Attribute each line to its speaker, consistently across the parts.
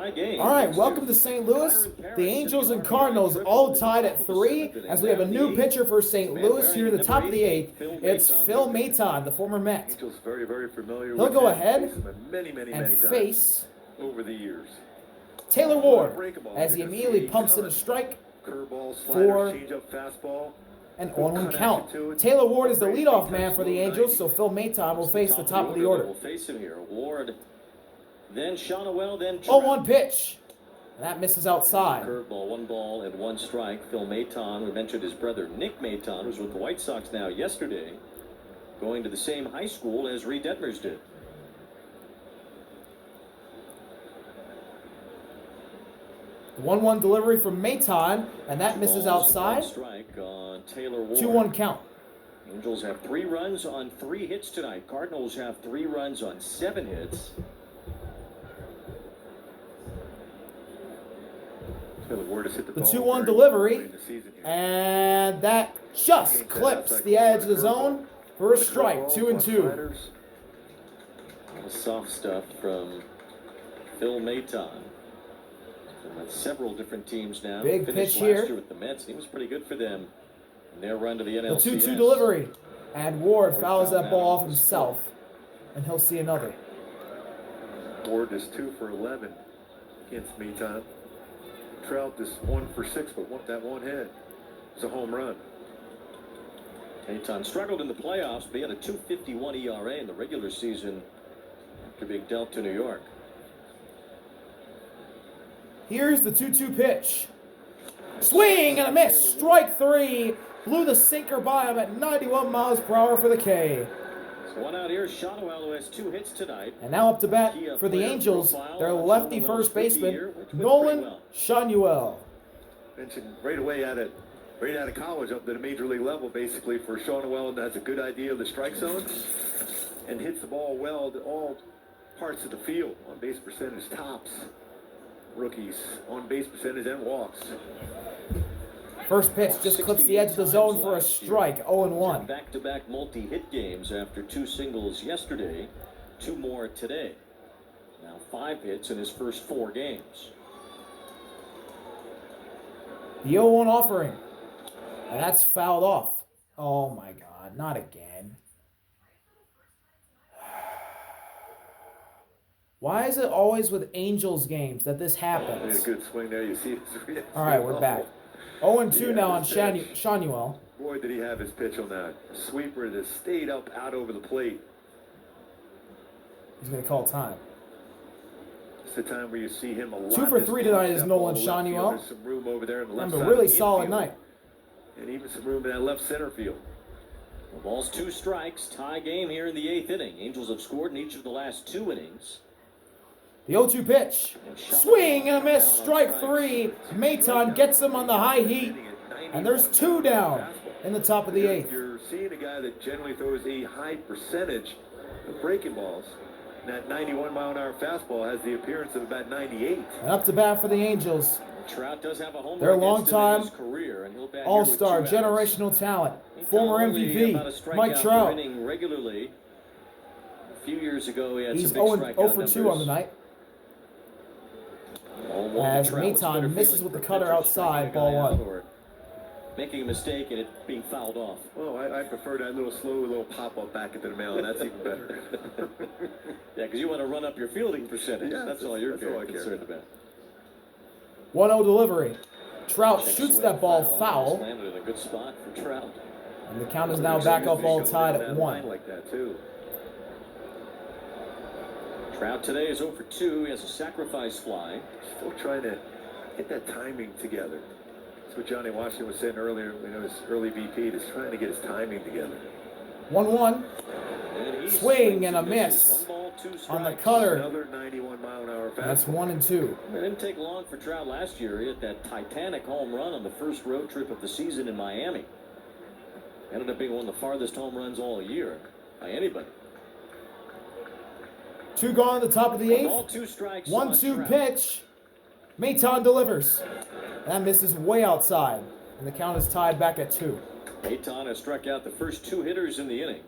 Speaker 1: All right, welcome to St. Louis. The Angels and Cardinals all tied at 3 as we have a new pitcher for St. Louis here in the top of the 8th. It's Phil Maton, the former Met.
Speaker 2: Angels very familiar.
Speaker 1: He'll go ahead
Speaker 2: many
Speaker 1: and face
Speaker 2: over the years.
Speaker 1: Taylor Ward as he immediately pumps in a strike
Speaker 2: Curveball,
Speaker 1: for
Speaker 2: slider, changeup, fastball.
Speaker 1: an 0-1 count. Taylor Ward is the leadoff man for the Angels, so Phil Maton will face the top of the order.
Speaker 3: We'll face him here. Ward, then Schanuel, then
Speaker 1: 0-1 pitch. And that misses outside.
Speaker 3: Curveball, 1 ball and 1 strike. Phil Maton, we mentioned his brother Nick Maton, who's with the White Sox now yesterday, going to the same high school as Reed Detmers did.
Speaker 1: The 1-1 delivery from Maton, and that misses outside.
Speaker 3: Strike on Taylor Ward.
Speaker 1: 2-1 count.
Speaker 3: Angels have 3 runs on 3 hits tonight. Cardinals have 3 runs on 7 hits.
Speaker 2: The
Speaker 1: 2-1 delivery, and that just clips the edge of the zone for a strike. 2-2.
Speaker 3: Soft stuff from Phil Maton. Several different teams now.
Speaker 1: Big pitch here.
Speaker 3: Last year with the Mets. He was pretty good for them in their run to the NLCS.
Speaker 1: The 2-2 delivery, and Ward fouls that ball off himself, and he'll see another.
Speaker 2: Ward is 2 for 11 against Maton. Trout is 1 for 6, but that one hit. It's a home run.
Speaker 3: Maton struggled in the playoffs, but he had a 2.51 ERA in the regular season after being dealt to New York.
Speaker 1: Here's the 2-2 pitch. Swing and a miss. Strike 3. Blew the sinker by him at 91 miles per hour for the K.
Speaker 3: So 1 out here, Schanuel, who has 2 hits tonight.
Speaker 1: And now up to bat for the Angels, their lefty first baseman, Nolan Schanuel.
Speaker 2: Mentioned right out of college up to the major league level, basically, for Schanuel, and has a good idea of the strike zone and hits the ball well to all parts of the field. On base percentage tops rookies, on base percentage and walks.
Speaker 1: First pitch just clips the edge of the zone for a strike. 0-1.
Speaker 3: Back-to-back multi-hit games after 2 singles yesterday, 2 more today. Now 5 hits in his first 4 games.
Speaker 1: The 0-1 offering. And that's fouled off. Oh my God, not again. Why is it always with Angels games that this happens?
Speaker 2: A good swing there. You see.
Speaker 1: All right, we're back. 0-2 now on Schanuel.
Speaker 2: Boy, did he have his pitch on that sweeper that stayed up out over the plate.
Speaker 1: He's going to call time.
Speaker 2: It's the time where you see him a lot.
Speaker 1: 2 for 3 tonight is Nolan Schanuel.
Speaker 2: There's some room over there in the left side.
Speaker 1: And a really solid night.
Speaker 2: And even some room in that left center field.
Speaker 3: The ball's 2 strikes. Tie game here in the 8th inning. Angels have scored in each of the last 2 innings.
Speaker 1: The 0-2 pitch. Swing and a miss. Strike 3. Maton gets him on the high heat. And there's 2 down in the top of the 8th.
Speaker 2: You're seeing a guy that generally throws a high percentage of breaking balls. And that 91-mile-an-hour fastball has the appearance of about 98.
Speaker 1: And up to bat for the Angels.
Speaker 3: Trout does have a home
Speaker 1: their
Speaker 3: run
Speaker 1: longtime
Speaker 3: career, and
Speaker 1: all-star generational talent, former MVP, Mike Trout.
Speaker 3: Regularly. A few years ago, he had
Speaker 1: He's
Speaker 3: some big
Speaker 1: 0 for 2 on the night. As Maton misses with the cutter outside, ball 1.
Speaker 3: Making a mistake and it being fouled off.
Speaker 2: Well, I prefer that little pop-up back into the mound. That's even better.
Speaker 3: Yeah, because you want to run up your fielding percentage.
Speaker 2: Yeah,
Speaker 3: that's all you're concerned about.
Speaker 1: 1-0 delivery. Trout shoots that ball foul.
Speaker 3: Landed in a good spot for Trout.
Speaker 1: And the count is now back up all tied at 1.
Speaker 2: Like that too.
Speaker 3: Trout today is 0 for 2. He has a sacrifice fly.
Speaker 2: Still trying to get that timing together. That's what Johnny Washington was saying earlier, his early VP, just trying to get his timing together.
Speaker 1: 1-1. Swing and a miss on the cutter.
Speaker 2: Another 91-mile-an-hour fastball.
Speaker 1: That's 1-2.
Speaker 3: It didn't take long for Trout last year. He hit that titanic home run on the first road trip of the season in Miami. Ended up being one of the farthest home runs all year by anybody.
Speaker 1: 2 gone at the top of the 8th.
Speaker 3: 2 strikes.
Speaker 1: 1-2 pitch. Maton delivers. That misses way outside. And the count is tied back at 2.
Speaker 3: Maton has struck out the first 2 hitters in the inning.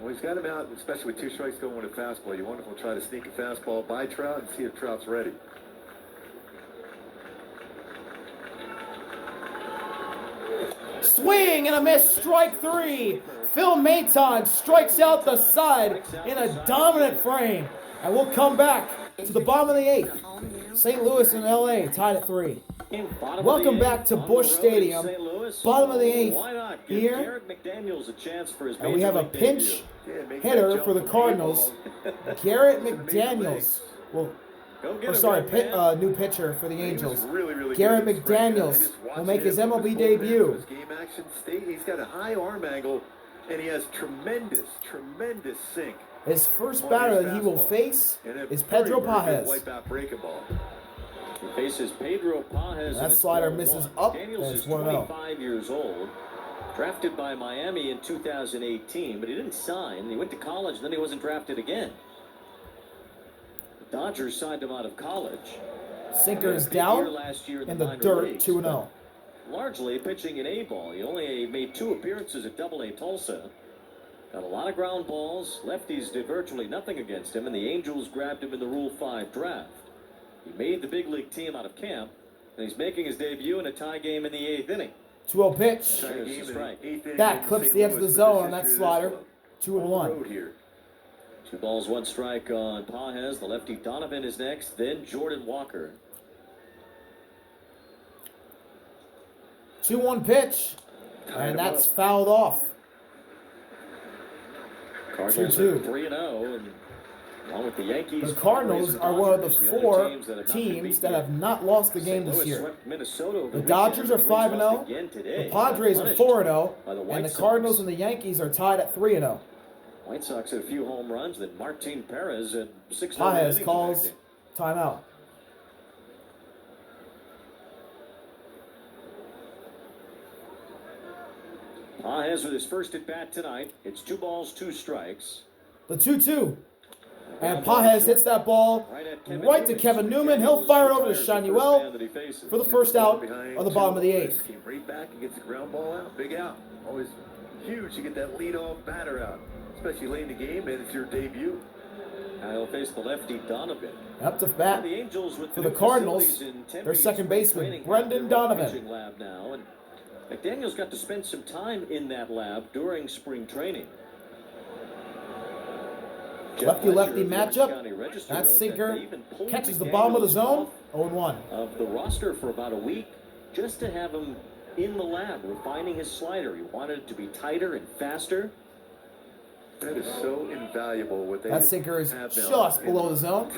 Speaker 2: Well, he's got him out, especially with 2 strikes going with a fastball. You wonder if he'll try to sneak a fastball by Trout and see if Trout's ready.
Speaker 1: Swing and a miss, strike 3. Phil Maton strikes out the side in a dominant frame. And we'll come back to the bottom of the 8th. St. Louis and LA tied at 3. Welcome back to Busch Stadium. Bottom of the 8th here. And we have a pinch hitter for the Cardinals. Garrett McDaniels. New pitcher for the Angels. Garrett McDaniels will make his MLB debut.
Speaker 2: He's got a high arm angle, and he has tremendous sink.
Speaker 1: His first batter that he will face is Pedro Pajes.
Speaker 3: He faces Pedro Pajes.
Speaker 1: That slider misses up.
Speaker 3: Daniels is 25 years old. Drafted by Miami in 2018, but he didn't sign. He went to college, then he wasn't drafted again. The Dodgers signed him out of college.
Speaker 1: Sinker is down in the dirt, 2-0.
Speaker 3: Largely pitching in A-ball. He only made 2 appearances at Double-A Tulsa. Got a lot of ground balls. Lefties did virtually nothing against him, and the Angels grabbed him in the Rule 5 draft. He made the big league team out of camp, and he's making his debut in a tie game in the 8th inning.
Speaker 1: 2-0 pitch. That clips the edge of the zone on that slider. 2-1.
Speaker 3: 2 balls, 1 strike on Pajes. The lefty Donovan is next, then Jordan Walker.
Speaker 1: 2-1 pitch. And that's fouled off.
Speaker 3: Cardinals 3-0, and along with the Yankees.
Speaker 1: The Cardinals are one of the 4 teams that have not lost the game this year. The Dodgers are 5-0, the Padres are 4-0, and the Cardinals and the Yankees are tied at 3-0.
Speaker 3: White Sox had a few home runs, then Martin Perez at 6
Speaker 1: Pajes calls timeout.
Speaker 3: Pajes with his first at bat tonight. It's 2 balls, 2 strikes.
Speaker 1: The 2-2. And Pajes hits that ball right to Kevin Newman. He'll fire it over to Schanuel for the first out on the bottom of the 8th.
Speaker 2: Came right back and gets the ground ball out. Big out. Always huge to get that leadoff batter out, especially late in the game, and it's your debut.
Speaker 3: He'll face the lefty Donovan.
Speaker 1: Up to bat for the Cardinals, their second baseman, Brendan Donovan.
Speaker 3: Lab now, and McDaniels got to spend some time in that lab during spring training.
Speaker 1: Lefty-lefty matchup. That sinker catches the bottom of the zone. 0-1.
Speaker 3: Of the roster for about a week, just to have him in the lab refining his slider. He wanted it to be tighter and faster.
Speaker 2: That is so invaluable.
Speaker 1: That sinker is just below the zone,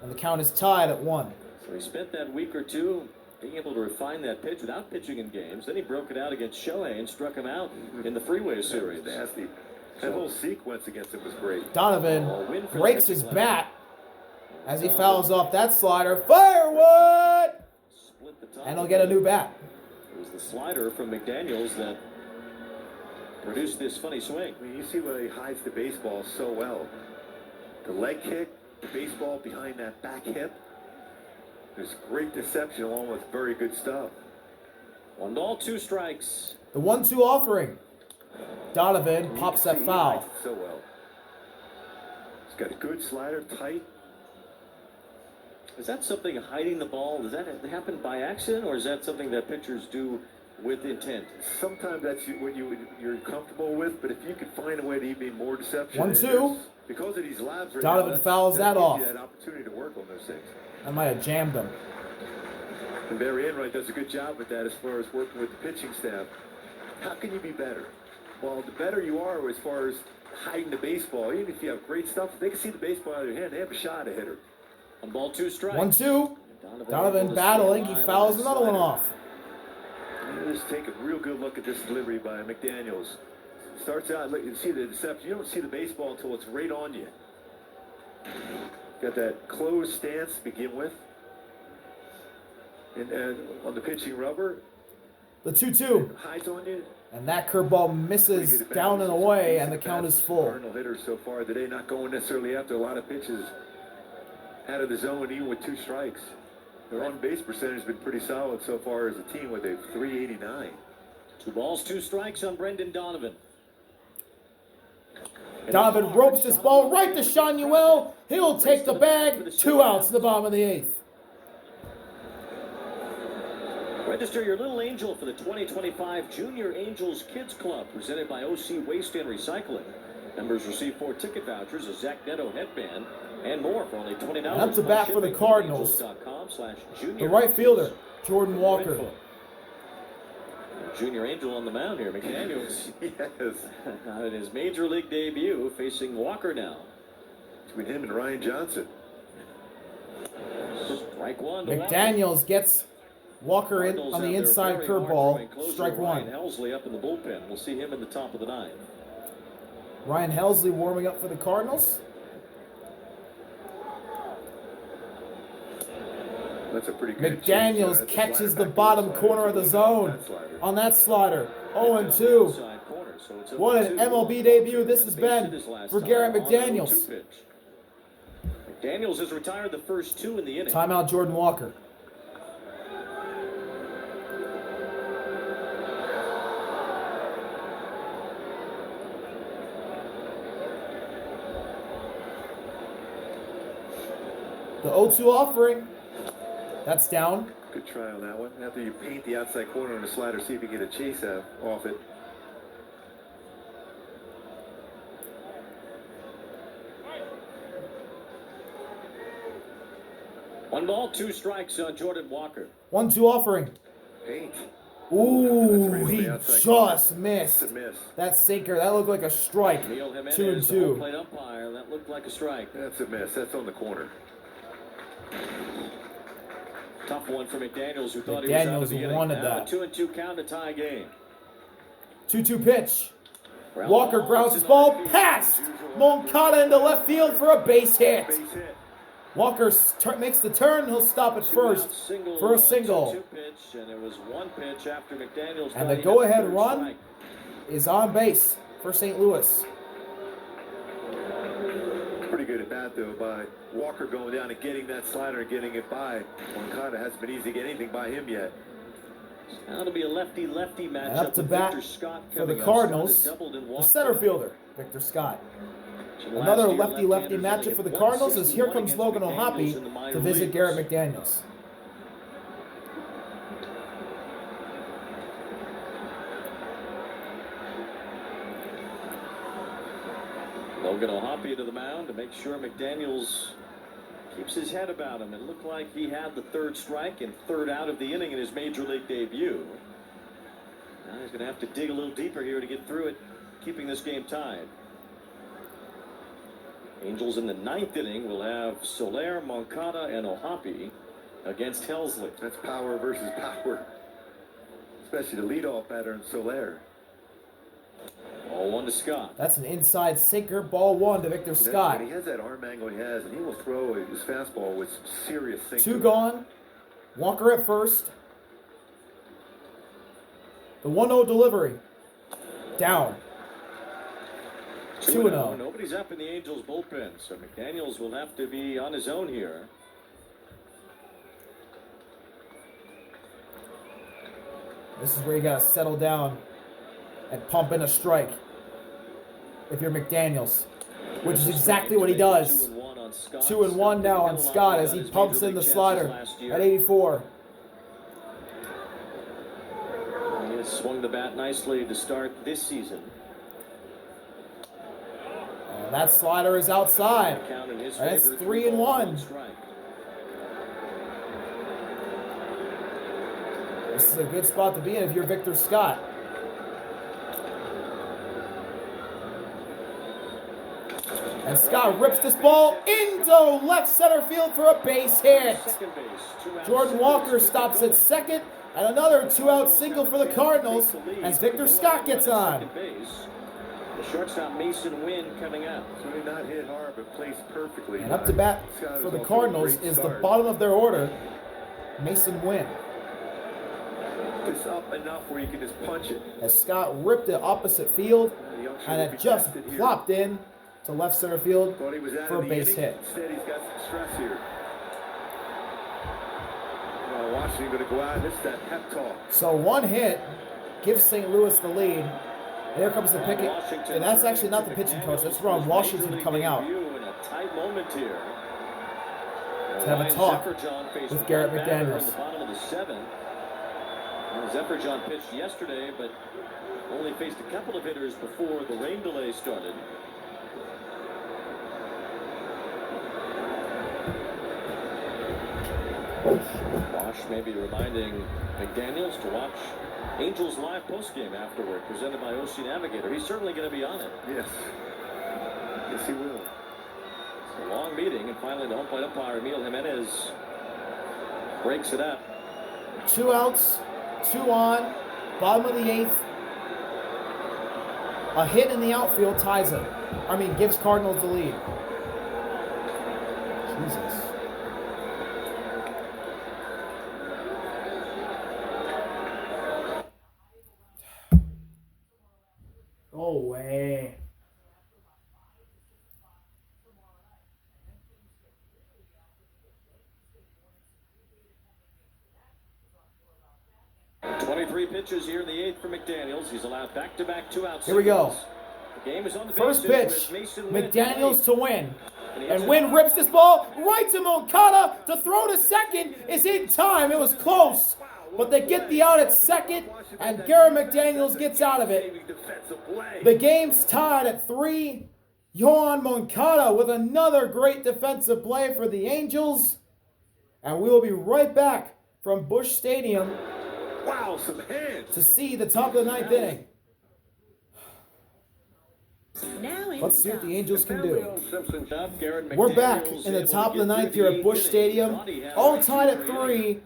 Speaker 1: and the count is tied at 1.
Speaker 3: So he spent that week or 2 being able to refine that pitch without pitching in games. Then he broke it out against Shohei and struck him out in the Freeway Series.
Speaker 2: Nasty. That whole sequence against him was great.
Speaker 1: Donovan breaks his bat as he fouls off that slider. Firewood! And he'll get a new bat.
Speaker 3: It was the slider from McDaniels that produced this funny swing.
Speaker 2: I mean, you see where he hides the baseball so well. The leg kick, the baseball behind that back hip. There's great deception along with very good stuff.
Speaker 3: 1 ball, 2 strikes.
Speaker 1: The 1-2 offering. Donovan pops that foul.
Speaker 2: So well. He's got a good slider, tight.
Speaker 3: Is that something hiding the ball? Does that happen by accident, or is that something that pitchers do with intent?
Speaker 2: Sometimes that's what you're comfortable with, but if you could find a way to even more deception.
Speaker 1: 1-2.
Speaker 2: Because of these labs right
Speaker 1: Donovan
Speaker 2: now,
Speaker 1: fouls that off.
Speaker 2: That opportunity to work on those things.
Speaker 1: I might have jammed him.
Speaker 2: And Barry Enright does a good job with that as far as working with the pitching staff. How can you be better? Well, the better you are as far as hiding the baseball, even if you have great stuff, if they can see the baseball out of your hand, they have a shot at hitter.
Speaker 3: 1 ball, 2 strikes.
Speaker 1: 1-2. Donovan battling. He fouls another one off.
Speaker 2: Let's take a real good look at this delivery by McDaniels. Starts out, look, you see the deception. You don't see the baseball until it's right on you. Got that closed stance to begin with. And on the pitching rubber.
Speaker 1: The 2-2.
Speaker 2: Hides on you.
Speaker 1: And that curveball misses down and away, and the count is full.
Speaker 2: Cardinal hitters so far today not going necessarily after a lot of pitches out of the zone, even with 2 strikes. Their on-base percentage has been pretty solid so far as a team with a .389.
Speaker 3: 2 balls, 2 strikes on Brendan Donovan.
Speaker 1: Donovan ropes this ball right to Schanuel. He'll take the bag. 2 outs in the bottom of the 8th.
Speaker 3: Register your little angel for the 2025 Junior Angels Kids Club, presented by OC Waste and Recycling. Members receive 4 ticket vouchers, a Zach Neto headband, and more for only $20.
Speaker 1: Up to bat for the Cardinals. The right fielder, Jordan Walker.
Speaker 3: Junior Angel on the mound here, McDaniels.
Speaker 2: Yes.
Speaker 3: In his major league debut, facing Walker now.
Speaker 2: Between him and Ryan Johnson.
Speaker 3: Strike one to
Speaker 1: McDaniels gets Walker in on the inside curveball. Strike one.
Speaker 3: Ryan Helsley up in the bullpen. We'll see him in the top of the 9th.
Speaker 1: Ryan Helsley warming up for the Cardinals.
Speaker 2: That's a pretty good
Speaker 1: McDaniels catches the bottom corner of the zone on that slider. 0-2. What an MLB debut this has been for Garrett McDaniels.
Speaker 3: McDaniels has retired the first 2 in the inning.
Speaker 1: Timeout Jordan Walker. The 0-2 offering. That's down.
Speaker 2: Good try on that one. After you paint the outside corner on the slider, see if you get a chase out off it.
Speaker 3: One ball, 2 strikes on Jordan Walker.
Speaker 1: 1-2 offering.
Speaker 2: Paint.
Speaker 1: Ooh, he just missed.
Speaker 2: Miss.
Speaker 1: That sinker. That looked like a strike. 2-2.
Speaker 3: The home plate umpire. That looked like a strike.
Speaker 2: That's a miss. That's on the corner.
Speaker 3: Tough one for McDaniels, who thought he was out of the inning.
Speaker 1: Wanted that.
Speaker 3: 2-2 count to tie game.
Speaker 1: 2-2 pitch. Walker grounds his ball past Moncada into left field for a base hit. Walker makes the turn. He'll stop at first for a single.
Speaker 3: Pitch, and it was 1 pitch after McDaniels.
Speaker 1: And the go-ahead run is on base for St. Louis.
Speaker 2: Pretty good at bat, though, by Walker going down and getting that slider and getting it by. Moncada hasn't been easy to get anything by him yet.
Speaker 3: Now it'll be a lefty-lefty matchup.
Speaker 1: And up to bat for the Cardinals, the center fielder, Victor Scott. Another lefty-lefty matchup for the Cardinals as here comes Logan O'Hoppe to visit Garrett McDaniels.
Speaker 3: Logan O'Hoppe to the mound to make sure McDaniels keeps his head about him. It looked like he had the 3rd strike and 3rd out of the inning in his major league debut. Now he's going to have to dig a little deeper here to get through it, keeping this game tied. Angels in the 9th inning will have Soler, Moncada, and O'Hoppe against Helsley.
Speaker 2: That's power versus power, especially the leadoff batter in Soler.
Speaker 3: Ball 1 to Scott.
Speaker 1: That's an inside sinker. Ball 1 to Victor Scott.
Speaker 2: He has that arm angle he has, and he will throw his fastball with some serious sinker.
Speaker 1: 2 gone. Walker at first. The 1-0 delivery. Down. 2-0.
Speaker 3: Nobody's up in the Angels bullpen, so McDaniels will have to be on his own here.
Speaker 1: This is where you got to settle down and pump in a strike if you're McDaniels, which is exactly what he does. 2-1 now on Scott as he pumps in the slider at 84.
Speaker 3: He has swung the bat nicely to start this season.
Speaker 1: And that slider is outside. That's 3-1. This is a good spot to be in if you're Victor Scott. And Scott rips this ball into left center field for a base hit. Jordan Walker stops at second, and another 2-out single for the Cardinals as Victor Scott gets on.
Speaker 3: The shortstop Mason Wynn coming up.
Speaker 2: So he not hit hard, but placed perfectly.
Speaker 1: And up to bat for the Cardinals is the bottom of their order, Mason Wynn.
Speaker 2: It's up enough where you can just punch it.
Speaker 1: As Scott ripped it opposite field, and it just plopped in to left center field for a base hit.
Speaker 2: Instead, he's got some stress here. Well, Washington going to go out. This is that pep talk.
Speaker 1: So 1 hit gives St. Louis the lead Here comes the picking. And that's actually not the pitching coach. That's Ron Washington coming out
Speaker 3: In a tight moment here.
Speaker 1: to have a talk with Garrett McDaniels.
Speaker 3: In the bottom of the seventh. Zephyr-John pitched yesterday, but only faced a couple of hitters before the rain delay started. Wash may be reminding McDaniels to watch Angels live postgame afterward, presented by OC Navigator. He's certainly going to be on it.
Speaker 2: Yes. Yes, he will.
Speaker 3: It's a long meeting, and finally the home plate umpire, Emil Jimenez, breaks it up.
Speaker 1: 2 outs, 2 on, bottom of the 8th. A hit in the outfield ties it. Gives Cardinals the lead. Jesus. Go away.
Speaker 3: Pitches here in the 8th for McDaniels. He's allowed back-to-back 2-out.
Speaker 1: Here we go.
Speaker 3: The game is on the
Speaker 1: First
Speaker 3: bases
Speaker 1: pitch,
Speaker 3: with
Speaker 1: McDaniels to Win. And Win rips this ball right to Moncada to throw to second. Is in time. It was close. But they get the out at second, and Garrett McDaniels gets out of it. The game's tied at 3. Yohan Moncada with another great defensive play for the Angels. And we will be right back from Busch Stadium.
Speaker 2: Wow, some hands.
Speaker 1: To see the top of the 9th inning. Let's see what the Angels can do. We're back in the top of the 9th here at Busch Stadium. All tied at 3.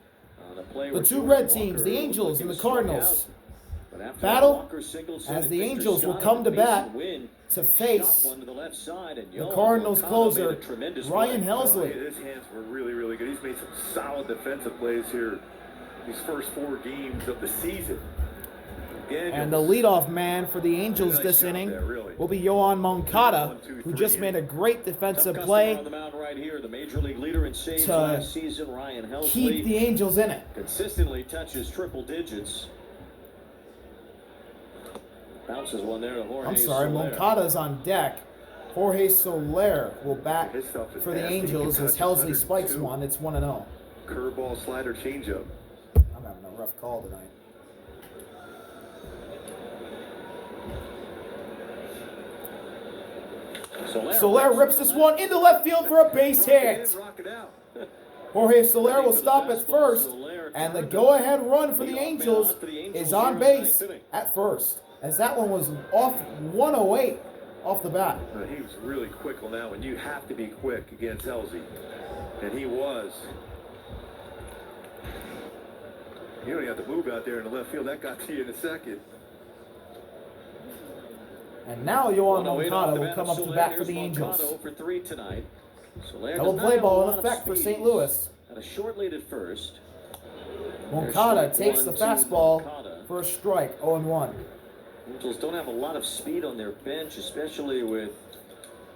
Speaker 1: The 2 red teams, the Angels and the Cardinals, battle as the Angels will come to bat to face the Cardinals closer, Ryan Helsley.
Speaker 2: His hands were really, really good. He's made some solid defensive plays here these first 4 games of the season.
Speaker 1: And the leadoff man for the Angels this inning will be Yohan Moncada, who just made a great defensive play to keep the Angels in it.
Speaker 3: Consistently touches triple digits. Bounces one there to Jorge Soler.
Speaker 1: Moncada's on deck. Jorge Soler will bat for the Angels as Helsley spikes one. It's 1-0.
Speaker 2: Curveball, slider, changeup.
Speaker 1: I'm having a rough call tonight. Soler rips this one into left field for a base hit. Jorge Soler will stop at first, and the go-ahead run for the Angels is on base at first, as that one was off 108 off the bat.
Speaker 2: He was really quick on that one. You have to be quick against Helsley, and he was. You don't have to move out there in the left field. That got to you in a second.
Speaker 1: And now Yohan Moncada will come up to bat for the Angels. Double play ball in effect for St. Louis.
Speaker 3: At a short lead at first.
Speaker 1: Moncada takes the fastball for a strike, 0-1.
Speaker 3: Angels don't have a lot of speed on their bench, especially with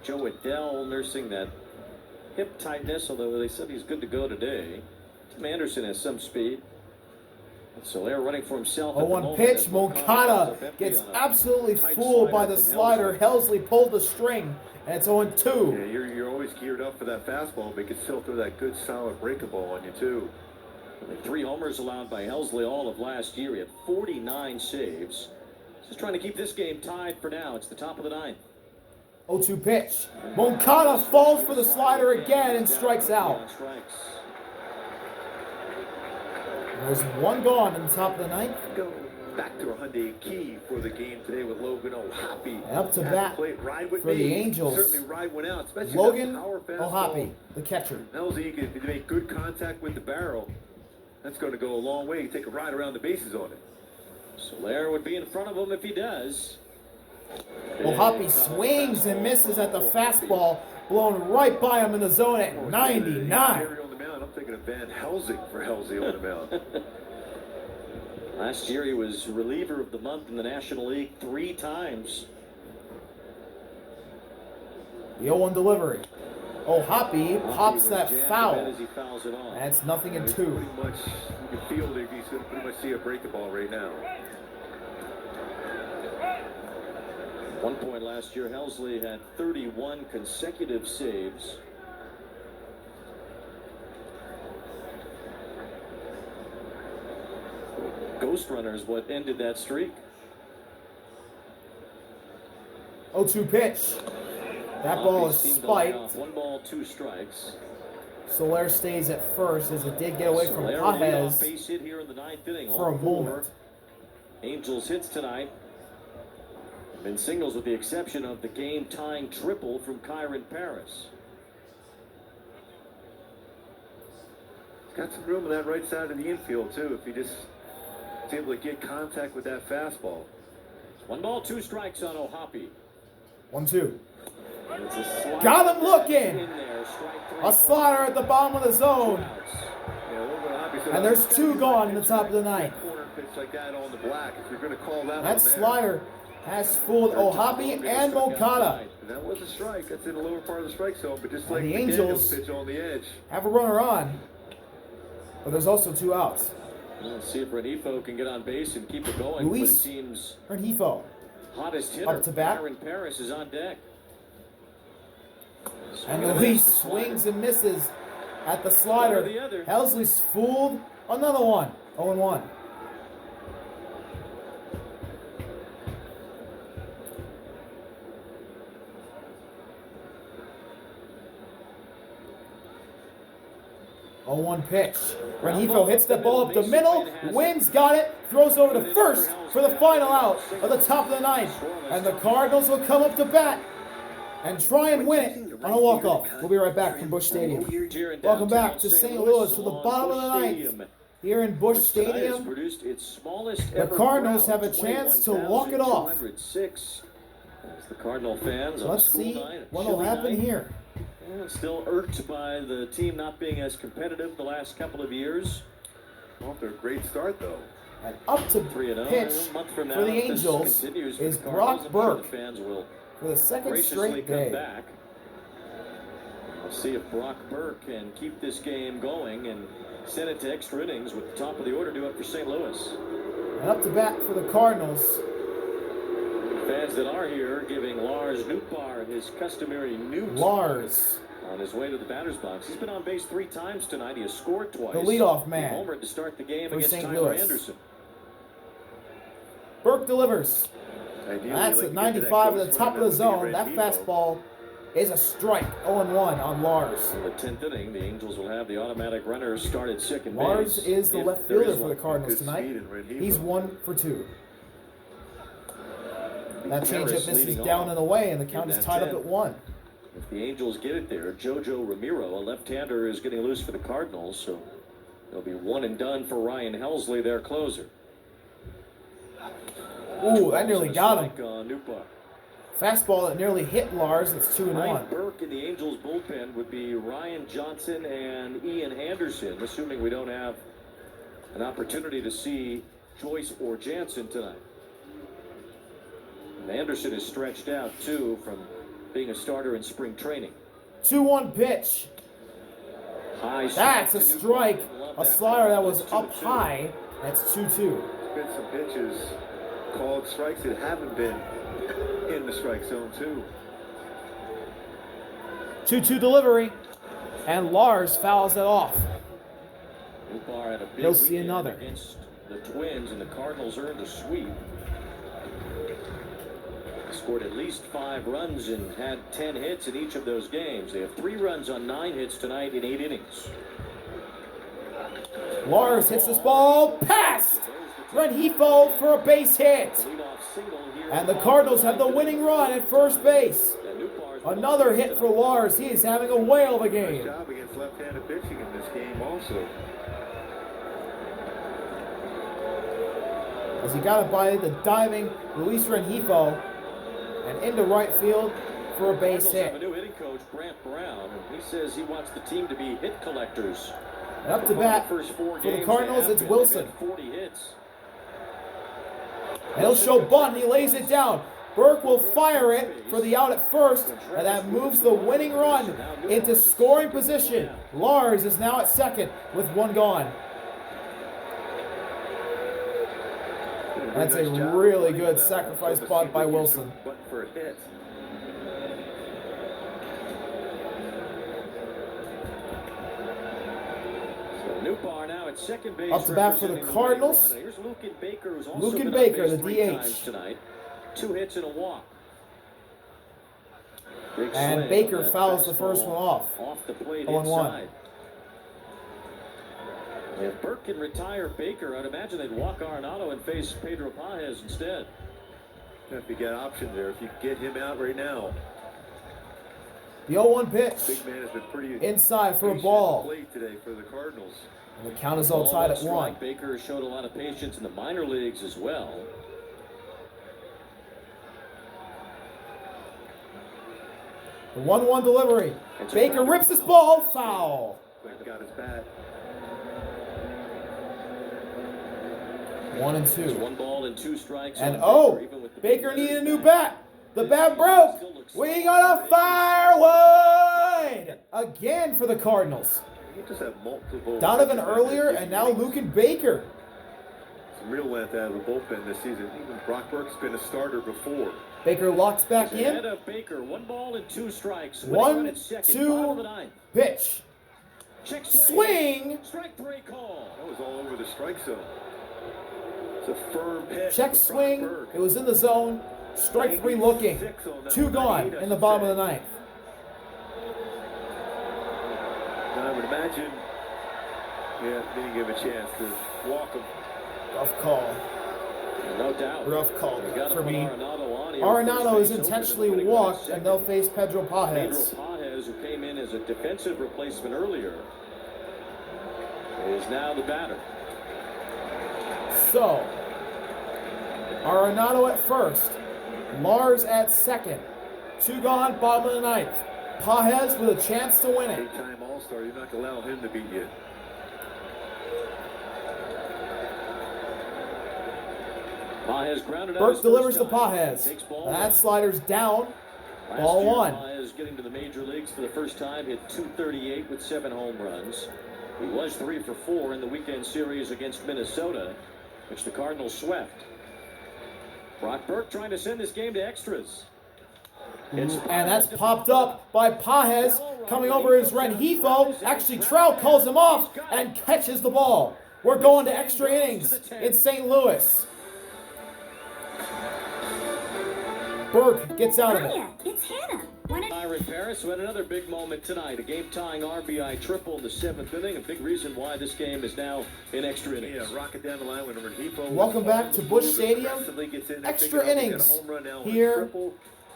Speaker 3: Joe Adell nursing that hip tightness, although they said he's good to go today. Tim Anderson has some speed. Soler running for himself.
Speaker 1: 0-1 pitch. Moncada gets absolutely fooled by the slider. Helsley pulled the string, and it's 0-2.
Speaker 2: Yeah, you're always geared up for that fastball, but he can still throw that good, solid breaking ball on you, too.
Speaker 3: 3 homers allowed by Helsley all of last year. He had 49 saves. Just trying to keep this game tied for now. It's the top of the 9th.
Speaker 1: 0-2 pitch. Moncada falls for the slider again and strikes out. There's 1 gone in the top of the 9th.
Speaker 2: Go back to a Hyundai key for the game today with Logan O'Hoppe.
Speaker 1: And up to bat for the Angels.
Speaker 2: Certainly ride one out, especially
Speaker 1: Logan O'Hoppe, the catcher.
Speaker 2: Helsley, you can make good contact with the barrel. That's going to go a long way. You take a ride around the bases on it.
Speaker 3: Soler would be in front of him if he does.
Speaker 1: O'Hoppe swings and misses at the fastball, blown right by him in the zone at 99.
Speaker 2: I'm thinking of Van Helsing for Helsley on the mound.
Speaker 3: Last year he was reliever of the month in the National League 3 times.
Speaker 1: The 0-1 delivery. O'Hoppe pops that foul.
Speaker 3: As he fouls it off.
Speaker 1: And it's 0-2.
Speaker 2: Pretty much, you can feel that he's going to pretty much see a breaking ball right now.
Speaker 3: At one point last year, Helsley had 31 consecutive saves. Ghost runner is what ended that streak.
Speaker 1: 0-2 pitch. That ball is spiked.
Speaker 3: 1 ball, 2 strikes.
Speaker 1: Soler stays at first as it did get away from Pajes
Speaker 3: base hit here in the 9th inning.
Speaker 1: for a moment.
Speaker 3: Angels hits tonight. Been singles with the exception of the game-tying triple from Kyron Paris.
Speaker 2: Got some room on that right side of the infield, too, if he just is able to get contact with that fastball.
Speaker 3: 1 ball, 2 strikes on O'Hoppe.
Speaker 1: 1-2.
Speaker 3: It's a slider.
Speaker 1: Got him looking.
Speaker 3: In there, strike 3.
Speaker 1: A slider at the bottom of the zone.
Speaker 3: 2 outs.
Speaker 2: Yeah, over Hoppe, so
Speaker 1: And there's 2 gone in the top of the 9th.
Speaker 2: Corner pitch like that on the black, if you're going to call that
Speaker 1: That
Speaker 2: one there.
Speaker 1: slider has fooled O'Hoppe and Moncada.
Speaker 2: And that was a strike. That's in the lower part of the strike zone, but just
Speaker 1: And
Speaker 2: like
Speaker 1: the
Speaker 2: McDaniel's
Speaker 1: Angels
Speaker 2: pitch on the edge.
Speaker 1: have a runner on, but there's also 2 outs.
Speaker 3: Let's see if Renifo can get on base and keep it going.
Speaker 1: Luis
Speaker 3: For the team's
Speaker 1: Renifo
Speaker 3: hottest hitter,
Speaker 1: up to bat.
Speaker 3: Kyron Paris, is on deck.
Speaker 1: And Luis swings and misses at the slider. Helsley's fooled another one. 0-1. Oh, 0-1 pitch. Renifo hits the ball up the middle. Wins got it. Throws over to first for the final out of the top of the 9th. And the Cardinals will come up to bat and try and win it on a walk-off. We'll be right back from Busch Stadium. Welcome back to St. Louis for the bottom of the 9th. Here in Busch Stadium, the Cardinals have a chance to walk it off.
Speaker 3: The Cardinal fans,
Speaker 1: Let's see what will happen here.
Speaker 3: Still irked by the team not being as competitive the last couple of years.
Speaker 2: Off to a great start, though.
Speaker 1: And up to pitch for the Angels is Brock Burke for the second straight day.
Speaker 3: We'll see if Brock Burke can keep this game going and send it to extra innings with the top of the order due up for St. Louis.
Speaker 1: And up to bat for the Cardinals.
Speaker 3: Fans that are here giving Lars Nootbaar his customary newt.
Speaker 1: Lars.
Speaker 3: On his way to the batter's box. He's been on base 3 times tonight. He has scored twice.
Speaker 1: The leadoff man.
Speaker 3: He homered to start the game
Speaker 1: for
Speaker 3: against
Speaker 1: St.
Speaker 3: Tyler
Speaker 1: Louis.
Speaker 3: Anderson.
Speaker 1: Burke delivers.
Speaker 2: Ideally,
Speaker 1: That's
Speaker 2: like
Speaker 1: at 95 at the top of the zone. That fastball is a strike. 0-1 on Lars.
Speaker 3: In the 10th inning, the Angels will have the automatic runner start at second base.
Speaker 1: Lars is the
Speaker 3: if
Speaker 1: left
Speaker 3: there
Speaker 1: fielder
Speaker 3: is
Speaker 1: for the
Speaker 3: one.
Speaker 1: Cardinals tonight. He's 1 for 2. That changeup misses down and away, and the count is tied up at 1.
Speaker 3: If the Angels get it there, Jojo Ramiro, a left-hander, is getting loose for the Cardinals, so it'll be 1 and done for Ryan Helsley, their closer.
Speaker 1: Ooh, that nearly got him.
Speaker 3: Nootbaar.
Speaker 1: Fastball that nearly hit Lars. It's 2-1.
Speaker 3: Mike Burke in the Angels bullpen would be Ryan Johnson and Ian Anderson, assuming we don't have an opportunity to see Joyce or Jansen tonight. And Anderson is stretched out, too, from being a starter in spring training.
Speaker 1: 2-1 pitch.
Speaker 3: High
Speaker 1: That's a strike. A slider that was
Speaker 3: That's
Speaker 1: up
Speaker 3: 2-2.
Speaker 1: high. That's 2-2.
Speaker 2: There's been some pitches called strikes that haven't been in the strike zone, too.
Speaker 1: 2-2 delivery. And Lars fouls it off.
Speaker 3: Nootbaar had a big
Speaker 1: He'll see
Speaker 3: weekend
Speaker 1: another.
Speaker 3: against the Twins, and the Cardinals earned a sweep. Scored at least 5 runs and had 10 hits in each of those games. They have 3 runs on 9 hits tonight in 8 innings.
Speaker 1: Lars hits this ball past Renifo for a base hit. And the Cardinals have the winning run at first base. Another hit for Lars. He is having a whale of a
Speaker 2: Nice
Speaker 1: game.
Speaker 2: job against left-handed pitching in this game also.
Speaker 1: As he got it by the diving Luis Renifo and into right field for a base
Speaker 3: Cardinals have a
Speaker 1: hit.
Speaker 3: new hitting coach, Brant Brown, and he says he wants the team to be hit collectors.
Speaker 1: And up to bat for the Cardinals, it's Wilson.
Speaker 3: 40 hits.
Speaker 1: And he'll show bunt, and he lays it down. Burke will fire it for the out at first, and that moves the winning run into scoring position. Lars is now at second with 1 gone. That's a
Speaker 2: Nice job
Speaker 1: really
Speaker 2: running
Speaker 1: good
Speaker 2: that.
Speaker 1: sacrifice
Speaker 2: Almost
Speaker 1: bunt
Speaker 2: seemed
Speaker 1: by
Speaker 2: like he was
Speaker 1: Wilson.
Speaker 2: button for a hit.
Speaker 3: So Newbar now at second base.
Speaker 1: Up to bat for the
Speaker 3: representing
Speaker 1: Cardinals.
Speaker 3: winning run. Here's Lucan Baker, who's also
Speaker 1: Lucan
Speaker 3: been
Speaker 1: Baker,
Speaker 3: on base
Speaker 1: the
Speaker 3: 3
Speaker 1: DH.
Speaker 3: times tonight. 2 hits and a walk. Big
Speaker 1: And
Speaker 3: swing
Speaker 1: Baker
Speaker 3: on that
Speaker 1: fouls the first
Speaker 3: fastball
Speaker 1: one off.
Speaker 3: Off the plate
Speaker 1: 0-1.
Speaker 3: inside. If Burke can retire Baker, I'd imagine they'd walk Arenado and face Pedro Paez instead.
Speaker 2: If you get options there, if you get him out right now.
Speaker 1: The 0-1 pitch.
Speaker 2: Big man has been pretty
Speaker 1: Inside for a
Speaker 2: patient
Speaker 1: ball.
Speaker 2: at the plate today for the Cardinals.
Speaker 1: And the count is all tied at 1.
Speaker 3: Baker showed a lot of patience in the minor leagues as well.
Speaker 1: The 1-1 delivery. Baker rips this ball foul.
Speaker 2: But got his bat.
Speaker 1: 1 and 2.
Speaker 3: There's 1 ball and 2 strikes.
Speaker 1: And
Speaker 3: on Baker, even with the
Speaker 1: Baker
Speaker 3: big
Speaker 1: needed a
Speaker 3: letters
Speaker 1: new
Speaker 3: back.
Speaker 1: bat. The bat broke. We got a fire wide again for the Cardinals.
Speaker 2: You just have multiple.
Speaker 1: Donovan earlier and now Lucan Baker.
Speaker 2: Some real length out of the bullpen this season. Even Brock Burke's been a starter before.
Speaker 1: Baker locks back
Speaker 3: Ahead
Speaker 1: in.
Speaker 3: of Baker, 1 ball and 2 strikes.
Speaker 1: 1, 2, pitch.
Speaker 3: Check
Speaker 1: Swing.
Speaker 3: Strike 3 call.
Speaker 2: That was all over the strike zone. It's a firm pitch.
Speaker 1: Check
Speaker 2: for Brock
Speaker 1: swing.
Speaker 2: Burke.
Speaker 1: It was in the zone. Strike 3 looking. 2 gone in the bottom of the 9th.
Speaker 2: And I would imagine, didn't give a chance to walk him.
Speaker 1: Rough call.
Speaker 3: No doubt.
Speaker 1: Rough call
Speaker 3: They got
Speaker 1: for
Speaker 3: to
Speaker 1: me.
Speaker 3: put Arenado on here.
Speaker 1: Arenado
Speaker 3: First
Speaker 1: is
Speaker 3: base
Speaker 1: intentionally
Speaker 3: open,
Speaker 1: walked,
Speaker 3: second.
Speaker 1: and they'll face Pedro Paez.
Speaker 3: Pedro Paez, who came in as a defensive replacement earlier, is now the batter.
Speaker 1: So, Arenado at first. Lars at second. 2 gone, bottom of the 9th. Paez with a chance to win it.
Speaker 2: Eight-time All-Star. You're not going to allow him to beat you.
Speaker 3: Paez grounded out
Speaker 1: Burke
Speaker 3: his
Speaker 1: delivers
Speaker 3: first
Speaker 1: to
Speaker 3: time.
Speaker 1: Paez.
Speaker 3: Takes ball
Speaker 1: That
Speaker 3: one.
Speaker 1: slider's down.
Speaker 3: Last
Speaker 1: Ball
Speaker 3: year,
Speaker 1: 1.
Speaker 3: Paez getting to the major leagues for the first time, hit .238 with 7 home runs. He was 3 for 4 in the weekend series against Minnesota, which the Cardinals swept. Brock Burke trying to send this game to extras. It's
Speaker 1: And that's
Speaker 3: Paez to
Speaker 1: popped
Speaker 3: pop
Speaker 1: up by Paez. Coming over is Rengifo. Actually, Trout calls him off and catches the ball. We're going to extra innings in St. Louis. Burke gets out of it.
Speaker 4: Hiya, it's Hannah.
Speaker 3: Byron Paris, who had another big moment tonight, a game-tying RBI triple in the 7th inning, a big reason why this game is now in extra innings.
Speaker 2: Yeah, rocket down the line when Rengifo.
Speaker 1: Welcome back to Busch Stadium. Extra innings here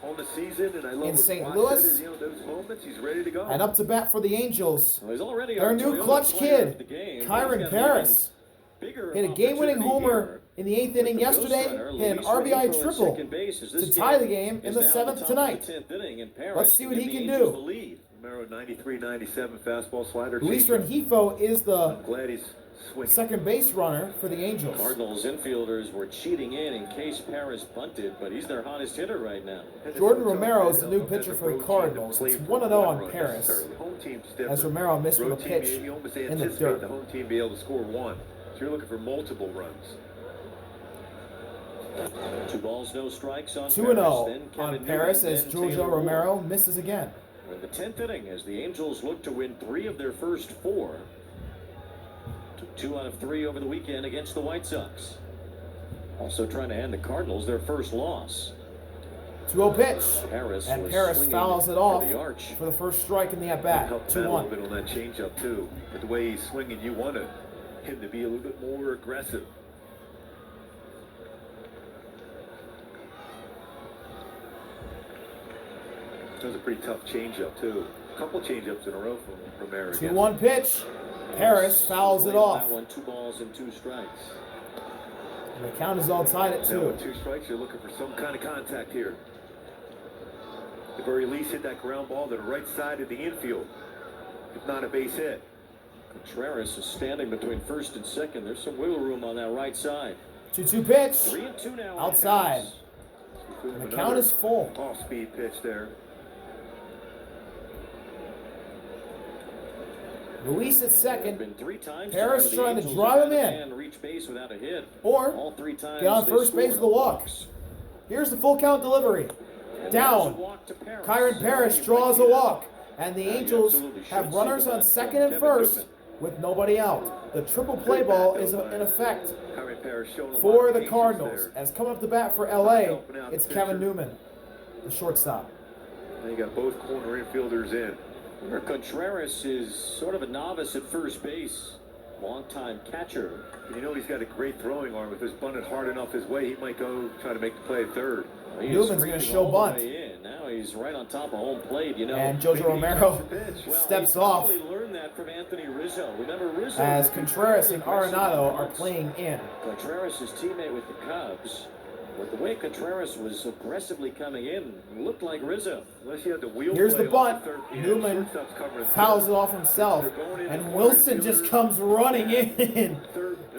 Speaker 2: on the season, and I love
Speaker 1: in
Speaker 2: what
Speaker 1: St.
Speaker 2: Watt
Speaker 1: Louis.
Speaker 2: said, those moments, he's ready to go.
Speaker 1: And up to bat for the Angels.
Speaker 3: Well, he's already
Speaker 1: Their
Speaker 3: our
Speaker 1: new
Speaker 3: Toyota
Speaker 1: clutch
Speaker 3: player of the
Speaker 1: kid,
Speaker 3: game. He's
Speaker 1: Kyron
Speaker 3: got
Speaker 1: Paris.
Speaker 3: bigger
Speaker 1: Hit a game-winning
Speaker 3: opportunity
Speaker 1: homer
Speaker 3: here.
Speaker 1: in the 8th inning
Speaker 3: The ghost
Speaker 1: yesterday.
Speaker 3: runner,
Speaker 1: Hit an
Speaker 3: Luis
Speaker 1: RBI
Speaker 3: Rengifo at
Speaker 1: triple
Speaker 3: second base as this
Speaker 1: to tie the
Speaker 3: game
Speaker 1: game in
Speaker 3: is
Speaker 1: the
Speaker 3: now at
Speaker 1: 7th
Speaker 3: top of
Speaker 1: tonight.
Speaker 3: the 10th inning, and Paris
Speaker 1: Let's see what
Speaker 3: give
Speaker 1: he
Speaker 3: the
Speaker 1: can
Speaker 3: Angels
Speaker 1: do.
Speaker 3: the lead.
Speaker 2: Romero 93-97 fastball slider.
Speaker 1: Luis
Speaker 2: changer.
Speaker 1: Rengifo is the
Speaker 2: I'm glad he's swinging.
Speaker 1: second base runner for the Angels.
Speaker 3: Cardinals infielders were cheating in case Paris bunted, but he's their hottest hitter right now.
Speaker 1: Jordan Romero is the new pitcher for the Cardinals. It's 1-0 on Paris,
Speaker 2: Home team's
Speaker 1: as
Speaker 2: different.
Speaker 1: Romero missed with a
Speaker 2: Road team,
Speaker 1: pitch
Speaker 2: you almost
Speaker 1: in the
Speaker 2: anticipate
Speaker 1: dirt.
Speaker 2: the home team be able to score 1. So you're looking for multiple runs.
Speaker 3: 2 balls, no strikes on
Speaker 1: 2-0
Speaker 3: Paris. Then
Speaker 1: on
Speaker 3: Kevin
Speaker 1: Paris
Speaker 3: Newman,
Speaker 1: as
Speaker 3: then
Speaker 1: Giorgio
Speaker 3: Taylor Ward.
Speaker 1: Romero misses again.
Speaker 3: We're in the 10th inning as the Angels look to win 3 of their first 4. Took 2 out of 3 over the weekend against the White Sox. Also trying to hand the Cardinals their first loss.
Speaker 1: 2-0 pitch.
Speaker 3: Paris
Speaker 1: And
Speaker 3: was
Speaker 1: Paris
Speaker 3: swinging
Speaker 1: fouls it
Speaker 3: for
Speaker 1: off
Speaker 3: the arch.
Speaker 1: for the first strike in the at-bat.
Speaker 2: Helped him out a little
Speaker 1: 2-1.
Speaker 2: bit on that changeup too. But the way he's swinging, you want him to be a little bit more aggressive. That was a pretty tough changeup too. A couple changeups in a row from Romero.
Speaker 1: 2-1 pitch. Paris fouls it off.
Speaker 3: That one, 2 balls and 2 strikes.
Speaker 1: And the count is all tied at
Speaker 2: Now
Speaker 1: 2.
Speaker 2: with 2 strikes, you're looking for some kind of contact here. At the very least, hit that ground ball to the right side of the infield. If not a base hit.
Speaker 3: Contreras is standing between first and second. There's some wiggle room on that right side.
Speaker 1: 2-2 pitch.
Speaker 3: 3-2 now.
Speaker 1: Outside. And the count is full.
Speaker 2: Off-speed pitch there.
Speaker 1: Luis at second.
Speaker 3: Been 3 times
Speaker 1: Paris
Speaker 3: the
Speaker 1: trying to
Speaker 3: Angels
Speaker 1: drive
Speaker 3: have
Speaker 1: him
Speaker 3: had a
Speaker 1: in.
Speaker 3: man reach base without a hit.
Speaker 1: Or
Speaker 3: All 3 times
Speaker 1: get on
Speaker 3: they
Speaker 1: first base
Speaker 3: scored
Speaker 1: with a walk.
Speaker 3: walks.
Speaker 1: Here's the full count delivery.
Speaker 3: And
Speaker 1: Down.
Speaker 3: there's a walk to Paris.
Speaker 1: Kyron Paris draws a walk. And the Angels have runners on second and first with nobody out. The triple play ball is in effect for the Cardinals. As coming up the bat for LA, it's Kevin Newman, the shortstop.
Speaker 2: They got both corner infielders in.
Speaker 3: Remember, Contreras is sort of a novice at first base. Long-time catcher.
Speaker 2: You know he's got a great throwing arm. If it's bunted hard enough his way, he might go try to make the play at third.
Speaker 3: He
Speaker 1: Newman's going to show bunt.
Speaker 3: Now he's right on top of home plate, you know.
Speaker 1: And Jojo Romero steps off.
Speaker 3: Learned that from Anthony Rizzo. Remember Rizzo?
Speaker 1: As Contreras and Arenado are playing in.
Speaker 3: Contreras, his teammate with the Cubs. But the way Contreras was aggressively coming in, looked like Rizzo.
Speaker 2: Unless you had the wheel
Speaker 1: Here's the
Speaker 2: play
Speaker 1: bunt.
Speaker 2: off the third,
Speaker 1: Newman fouls it off himself. And Wilson just comes running in,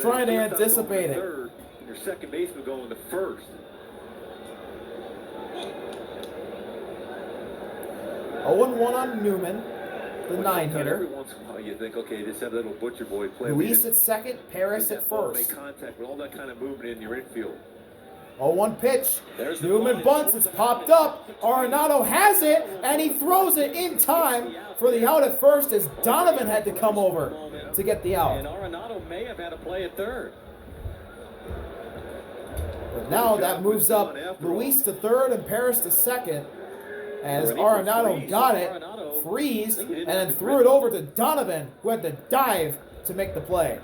Speaker 1: trying to anticipate it.
Speaker 2: Third, and your second baseman going to first.
Speaker 1: 0-1 on Newman, the 9-hitter.
Speaker 2: Every once in a while you think, okay, just have a little butcher boy play.
Speaker 1: Luis at second, Paris at first.
Speaker 2: Make contact with all that kind of movement in your infield.
Speaker 1: 0-1 pitch. Newman bunts. It's popped up. Arenado has it, and he throws it in time for the out at first as Donovan had to come over to get the out.
Speaker 3: And Arenado may have had a play at third.
Speaker 1: But now that moves up Luis to third and Paris to second. As Arenado got it, freeze, and then threw it over to Donovan, who had to dive to make the play.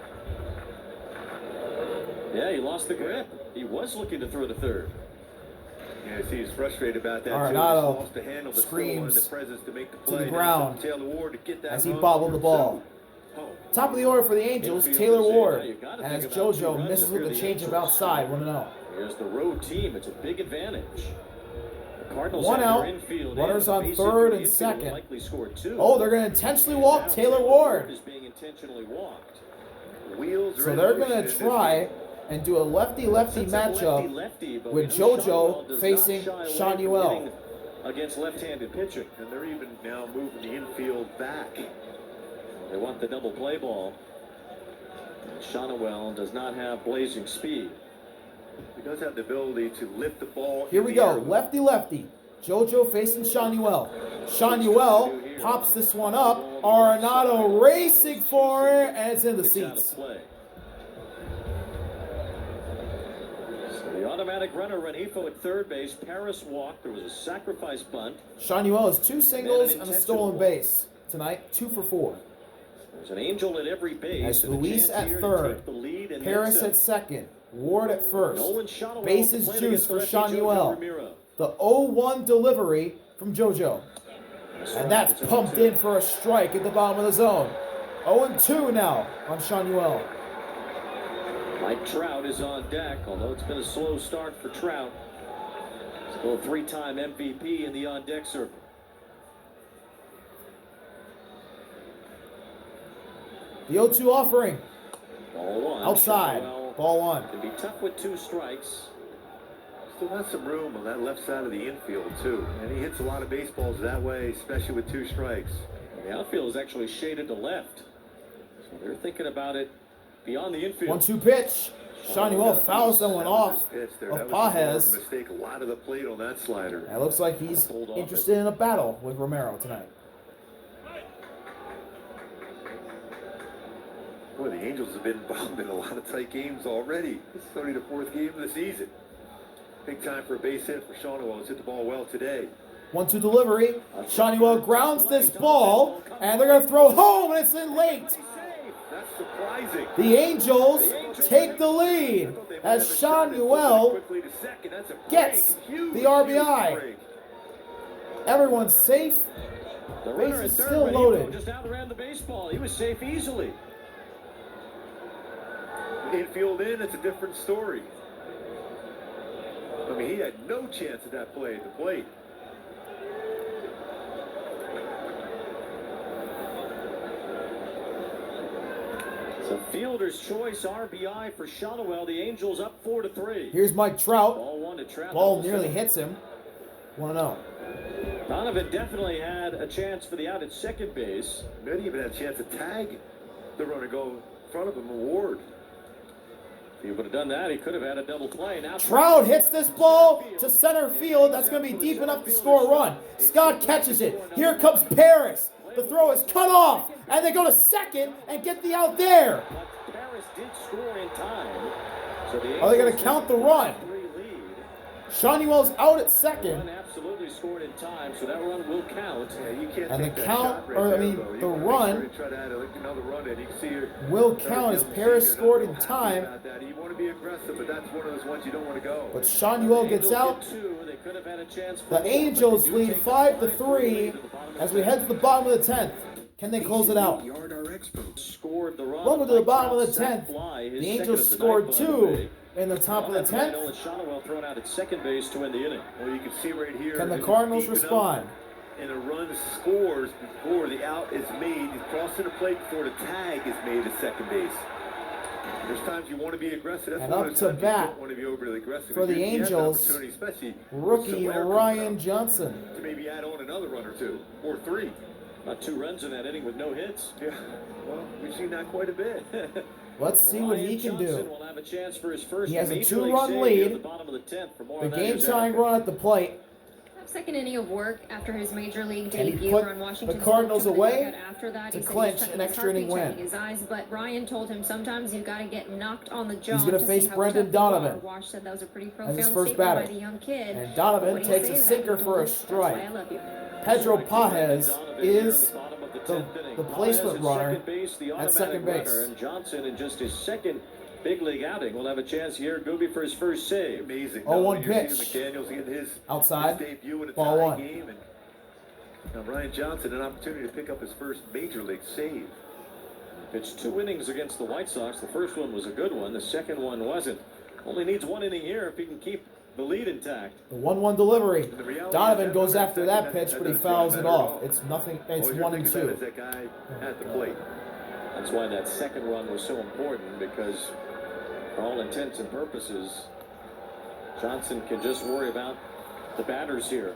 Speaker 3: Yeah, he lost the grip. He was looking to throw to third.
Speaker 2: Yeah, see, he's frustrated about that.
Speaker 1: Arenado
Speaker 2: too.
Speaker 1: screams
Speaker 2: to
Speaker 1: the ground as he bobbled the ball. Top of the order for the Angels, Taylor Ward, as JoJo misses with the changeup outside, 1-0.
Speaker 3: Here's the road team. It's a big advantage. The Cardinals
Speaker 1: One out, runners on third and second. Oh, they're going to intentionally walk Taylor Ward.
Speaker 3: Is being intentionally walked.
Speaker 1: So they're going to try and do a lefty-lefty matchup with JoJo facing Schanuel.
Speaker 3: Against left-handed pitching.
Speaker 2: And they're even now moving the infield back.
Speaker 3: They want the double play ball. Schanuel does not have blazing speed.
Speaker 2: He does have the ability to lift the ball.
Speaker 1: Here we go, lefty-lefty. JoJo facing Schanuel. Schanuel pops this one up. Arenado racing for it, and it's in the seats.
Speaker 3: The automatic runner, Rengifo at third base. Paris walked. There was a sacrifice bunt.
Speaker 1: Schanuel has 2 singles and a stolen base tonight, 2 for 4.
Speaker 3: There's an Angel at every base.
Speaker 1: As Luis at third, Paris at second, Ward at first.
Speaker 3: Nolan Schanuel
Speaker 1: Bases juice for Schanuel. The 0-1 delivery from JoJo. And that's pumped in for a strike at the bottom of the zone. 0-2 now on Schanuel.
Speaker 3: Mike Trout is on deck, although it's been a slow start for Trout. Still a 3-time MVP in the on-deck circle.
Speaker 1: The 0-2 offering.
Speaker 3: Ball one.
Speaker 1: Outside. Ball one.
Speaker 3: Can be tough with 2 strikes.
Speaker 2: Still has some room on that left side of the infield, too. And he hits a lot of baseballs that way, especially with 2 strikes.
Speaker 3: The outfield is actually shaded to left. So they're thinking about it beyond the infield.
Speaker 1: 1-2 pitch. Schanuel fouls that one off of Pajes.
Speaker 2: Mistake a lot of the plate on that slider.
Speaker 1: It looks like he's interested in a battle with Romero tonight.
Speaker 2: Boy, the Angels have been involved in a lot of tight games already. This is only the 4th game of the season. Big time for a base hit for Schanuel. He's hit the ball well today.
Speaker 1: 1-2 delivery. Schanuel grounds this ball, and they're going to throw home, and it's in late.
Speaker 2: That's surprising.
Speaker 1: The Angels take the lead as Schanuel gets the RBI. Everyone's safe. Base is still loaded.
Speaker 3: Just outran the baseball. He was safe easily.
Speaker 2: Infield in, it's a different story. I mean, he had no chance at that play at the plate.
Speaker 3: It's a fielder's choice RBI for Schanuel. The Angels up 4-3.
Speaker 1: Here's Mike Trout.
Speaker 3: Ball one to Trout.
Speaker 1: Ball nearly hits him. 1-0.
Speaker 3: Donovan definitely had a chance for the out at second base.
Speaker 2: Maybe even had a chance to tag the runner, go in front of him, Ward.
Speaker 3: If he would have done that, he could have had a double play. Now
Speaker 1: Trout hits this ball to center field. That's going to be deep enough to score a run. Scott catches it. Here comes Paris. The throw is cut off, and they go to second and get the out there.
Speaker 3: But Paris did score in time. So
Speaker 1: Are they going to count the run? Schanuel's out at second.
Speaker 3: Run absolutely scored in time, so that run will count.
Speaker 2: Yeah, you can't
Speaker 1: And
Speaker 2: take
Speaker 1: the
Speaker 2: that
Speaker 1: count,
Speaker 2: shot right
Speaker 1: or I
Speaker 2: there,
Speaker 1: mean,
Speaker 2: though. You
Speaker 1: the
Speaker 2: wanna make
Speaker 1: run
Speaker 2: sure you try to add another run in. You can see your
Speaker 1: will count as Paris scored in time.
Speaker 2: You want to be aggressive, but that's one of those ones you don't want to go.
Speaker 1: But Schanuel gets out.
Speaker 3: They could have had a chance for
Speaker 1: The
Speaker 3: more,
Speaker 1: Angels
Speaker 3: but they do
Speaker 1: lead
Speaker 3: take
Speaker 1: 5-3 as we head to the bottom of the 10th. Can they close it out?
Speaker 3: Scored the run.
Speaker 1: Welcome to the bottom of the
Speaker 3: Sack
Speaker 1: 10th.
Speaker 3: fly, his
Speaker 1: The
Speaker 3: second
Speaker 1: Angels
Speaker 3: of the
Speaker 1: scored
Speaker 3: night, by the
Speaker 1: 2
Speaker 3: way.
Speaker 1: in the top of the 10th.
Speaker 3: Nolan Schanuel thrown out at second base to end the inning.
Speaker 2: Well, you can see right here.
Speaker 1: Can the
Speaker 2: it's
Speaker 1: Cardinals
Speaker 2: deep enough,
Speaker 1: respond?
Speaker 2: And a run scores before the out is made. He's crossing the plate before the tag is made at second base. There's times you want to be aggressive. That's
Speaker 1: And
Speaker 2: one
Speaker 1: up
Speaker 2: of those
Speaker 1: to
Speaker 2: times you
Speaker 1: bat
Speaker 2: don't want to be overly aggressive.
Speaker 1: for
Speaker 2: If
Speaker 1: the
Speaker 2: you have an
Speaker 1: Angels,
Speaker 2: opportunity, especially
Speaker 1: Rookie
Speaker 2: Soler comes
Speaker 1: Ryan
Speaker 2: out,
Speaker 1: Johnson.
Speaker 2: to maybe add on another run or two or three.
Speaker 3: Not 2 runs in that inning with no hits.
Speaker 2: Yeah, well, we've seen that quite a bit.
Speaker 1: Let's see what he
Speaker 3: Ryan
Speaker 1: can
Speaker 3: Johnson
Speaker 1: do.
Speaker 3: will have a chance for his first
Speaker 1: He has a
Speaker 3: major league
Speaker 1: 2-run
Speaker 3: save
Speaker 1: lead.
Speaker 3: at the bottom of the 10th. For more
Speaker 1: The
Speaker 3: on that,
Speaker 1: game
Speaker 3: here's
Speaker 1: tying
Speaker 3: Eric.
Speaker 1: run at the plate.
Speaker 4: Second inning of work after his major league
Speaker 1: Can he
Speaker 4: debut
Speaker 1: put
Speaker 4: on Washington.
Speaker 1: the Cardinals away
Speaker 4: after that,
Speaker 1: to
Speaker 4: he said
Speaker 1: clinch
Speaker 4: he's checking
Speaker 1: an
Speaker 4: his
Speaker 1: extra inning
Speaker 4: heartbeat,
Speaker 1: win?
Speaker 4: checking his eyes, but Ryan told him sometimes you've got to get knocked on the jaw.
Speaker 1: He's gonna
Speaker 4: to
Speaker 1: face
Speaker 4: see how
Speaker 1: Brendan
Speaker 4: tough you are.
Speaker 1: Donovan
Speaker 4: Wash said that was a pretty
Speaker 1: as
Speaker 4: profound
Speaker 1: his first
Speaker 4: statement
Speaker 1: batter.
Speaker 4: by the young kid.
Speaker 1: And Donovan
Speaker 4: What do you
Speaker 1: takes
Speaker 4: say
Speaker 1: a
Speaker 4: to that?
Speaker 1: sinker
Speaker 4: He
Speaker 1: for a
Speaker 4: told him, "That's why
Speaker 1: strike.
Speaker 4: I love you."
Speaker 1: Pedro Pajes is the
Speaker 3: the
Speaker 1: placement runner
Speaker 3: base, the
Speaker 1: at second
Speaker 3: automatic
Speaker 1: base.
Speaker 3: runner, and Johnson in just his second big league outing will have a chance here. Gooby for his first save.
Speaker 2: Amazing.
Speaker 1: 0-1
Speaker 2: You're seeing
Speaker 1: pitch.
Speaker 2: McDaniels getting his
Speaker 1: Outside.
Speaker 2: debut in a
Speaker 1: Ball
Speaker 2: tie
Speaker 1: 1.
Speaker 2: game, and now Ryan Johnson an opportunity to pick up his first major league save.
Speaker 3: Pitched 2 innings against the White Sox. The first one was a good one. The second one wasn't. Only needs 1 inning here if he can keep the lead intact.
Speaker 1: The 1-1 delivery.
Speaker 2: And the reality
Speaker 1: Donovan
Speaker 2: is
Speaker 1: goes
Speaker 2: that
Speaker 1: after that pitch,
Speaker 2: that
Speaker 1: but he
Speaker 2: doesn't
Speaker 1: fouls it
Speaker 2: matter at
Speaker 1: off.
Speaker 2: all.
Speaker 1: It's nothing. It's
Speaker 2: All you're
Speaker 1: 1 and
Speaker 2: thinking about
Speaker 1: 2.
Speaker 2: is that guy at the plate.
Speaker 3: That's why that second run was so important, because for all intents and purposes, Johnson can just worry about the batters here.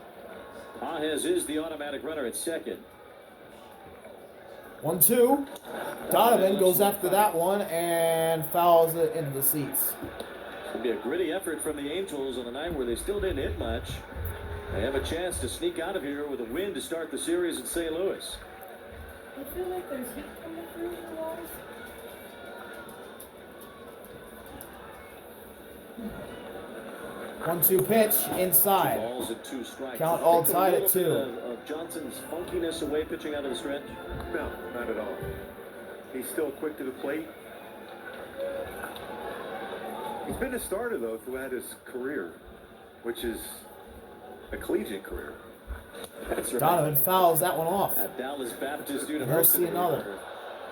Speaker 3: Pajes is the automatic runner at second.
Speaker 1: 1-2. Donovan goes after that one and fouls it into the seats.
Speaker 3: It's going to be a gritty effort from the Angels on a night where they still didn't hit much. They have a chance to sneak out of here with a win to start the series in St. Louis.
Speaker 1: I feel like there's heat coming through the walls. One-two pitch
Speaker 3: 2
Speaker 1: inside.
Speaker 3: balls and 2 strikes.
Speaker 1: Count
Speaker 3: Does it
Speaker 1: all
Speaker 3: take
Speaker 1: tied
Speaker 3: a
Speaker 1: at
Speaker 3: little
Speaker 1: 2.
Speaker 3: bit of Johnson's funkiness away pitching out of the stretch?
Speaker 2: No, not at all. He's still quick to the plate. He's been a starter, though, throughout his career, which is a collegiate career.
Speaker 3: That's right.
Speaker 1: Donovan fouls that one off.
Speaker 3: At Dallas Baptist
Speaker 1: He'll
Speaker 3: University,
Speaker 1: see another.